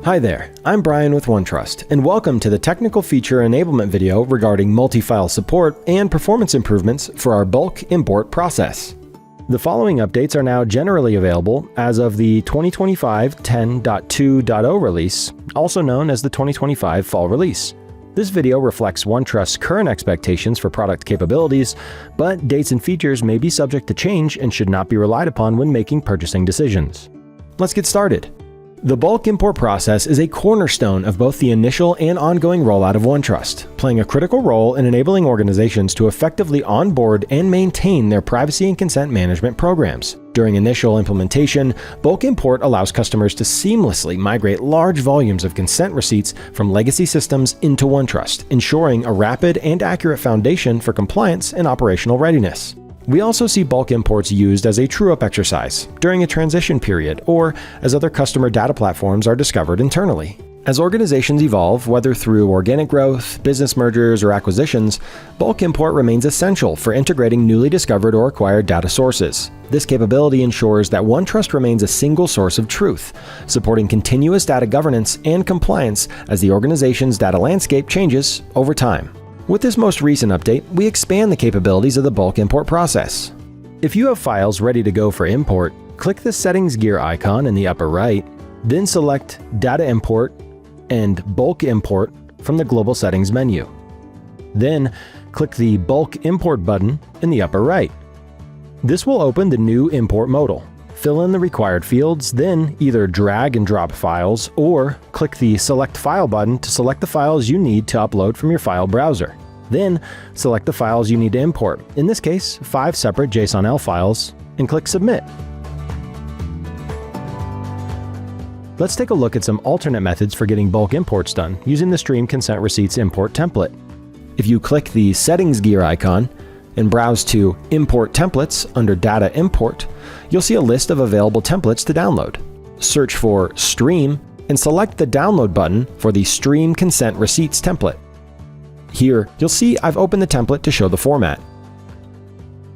Hi there, I'm Brian with OneTrust, and welcome to the technical feature enablement video regarding multi-file support and performance improvements for our bulk import process. The following updates are now generally available as of the 2025 10.2.0 release, also known as the 2025 fall release. This video reflects OneTrust's current expectations for product capabilities, but dates and features may be subject to change and should not be relied upon when making purchasing decisions. Let's get started. The bulk import process is a cornerstone of both the initial and ongoing rollout of OneTrust, playing a critical role in enabling organizations to effectively onboard and maintain their privacy and consent management programs. During initial implementation, bulk import allows customers to seamlessly migrate large volumes of consent receipts from legacy systems into OneTrust, ensuring a rapid and accurate foundation for compliance and operational readiness. We also see bulk imports used as a true-up exercise during a transition period or as other customer data platforms are discovered internally. As organizations evolve, whether through organic growth, business mergers, or acquisitions, bulk import remains essential for integrating newly discovered or acquired data sources. This capability ensures that OneTrust remains a single source of truth, supporting continuous data governance and compliance as the organization's data landscape changes over time. With this most recent update, we expand the capabilities of the bulk import process. If you have files ready to go for import, click the Settings gear icon in the upper right, then select Data Import and Bulk Import from the Global Settings menu. Then, click the Bulk Import button in the upper right. This will open the new import modal. Fill in the required fields, then either drag and drop files or click the Select File button to select the files you need to upload from your file browser. Then, select the files you need to import, in this case, 5 separate JSON-L files, and click Submit. Let's take a look at some alternate methods for getting bulk imports done using the Stream Consent Receipts import template. If you click the Settings gear icon, and browse to Import Templates under Data Import, you'll see a list of available templates to download. Search for Stream and select the Download button for the Stream Consent Receipts template. Here, you'll see I've opened the template to show the format.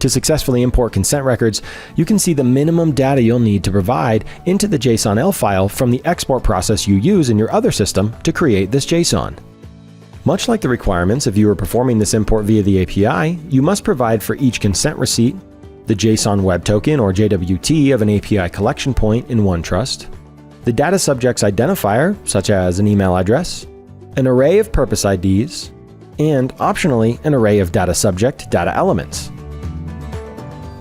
To successfully import consent records, you can see the minimum data you'll need to provide into the JSON-L file from the export process you use in your other system to create this JSON. Much like the requirements if you are performing this import via the API, you must provide for each consent receipt the JSON Web Token or JWT of an API collection point in OneTrust, the data subject's identifier, such as an email address, an array of purpose IDs, and optionally an array of data subject data elements.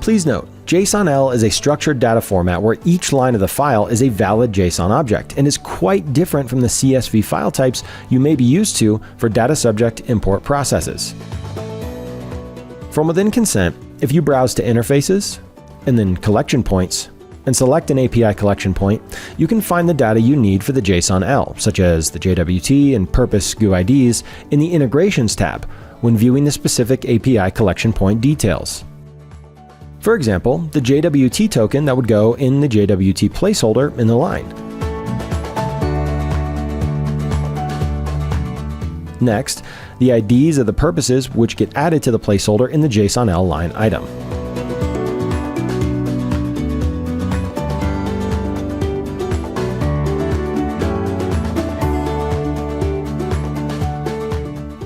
Please note, JSON-L is a structured data format where each line of the file is a valid JSON object and is quite different from the CSV file types you may be used to for data subject import processes. From within consent, if you browse to Interfaces, and then Collection Points, and select an API collection point, you can find the data you need for the JSON-L, such as the JWT and Purpose GUIDs, in the Integrations tab when viewing the specific API collection point details. For example, the JWT token that would go in the JWT placeholder in the line. Next, the IDs of the purposes which get added to the placeholder in the JSON-L line item.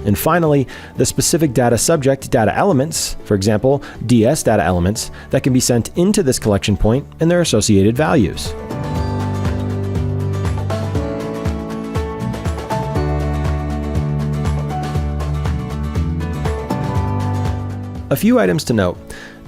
And finally, the specific data subject data elements, for example, DS data elements, that can be sent into this collection point and their associated values. A few items to note.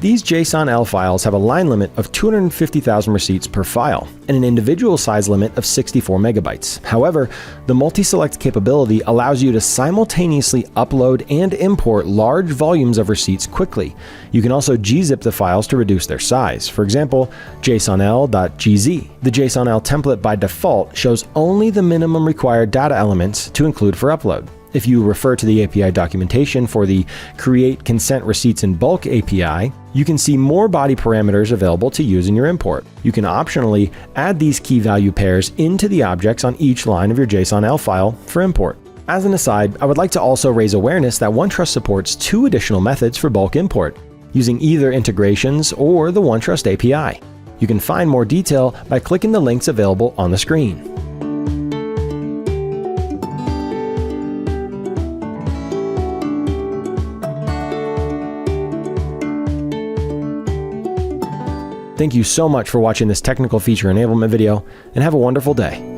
These JSON-L files have a line limit of 250,000 receipts per file and an individual size limit of 64 megabytes. However, the multi-select capability allows you to simultaneously upload and import large volumes of receipts quickly. You can also gzip the files to reduce their size. For example, JSONL.gz. The JSON-L template by default shows only the minimum required data elements to include for upload. If you refer to the API documentation for the Create Consent Receipts in Bulk API, you can see more body parameters available to use in your import. You can optionally add these key value pairs into the objects on each line of your JSON-L file for import. As an aside, I would like to also raise awareness that OneTrust supports 2 additional methods for bulk import, using either integrations or the OneTrust API. You can find more detail by clicking the links available on the screen. Thank you so much for watching this technical feature enablement video, and have a wonderful day.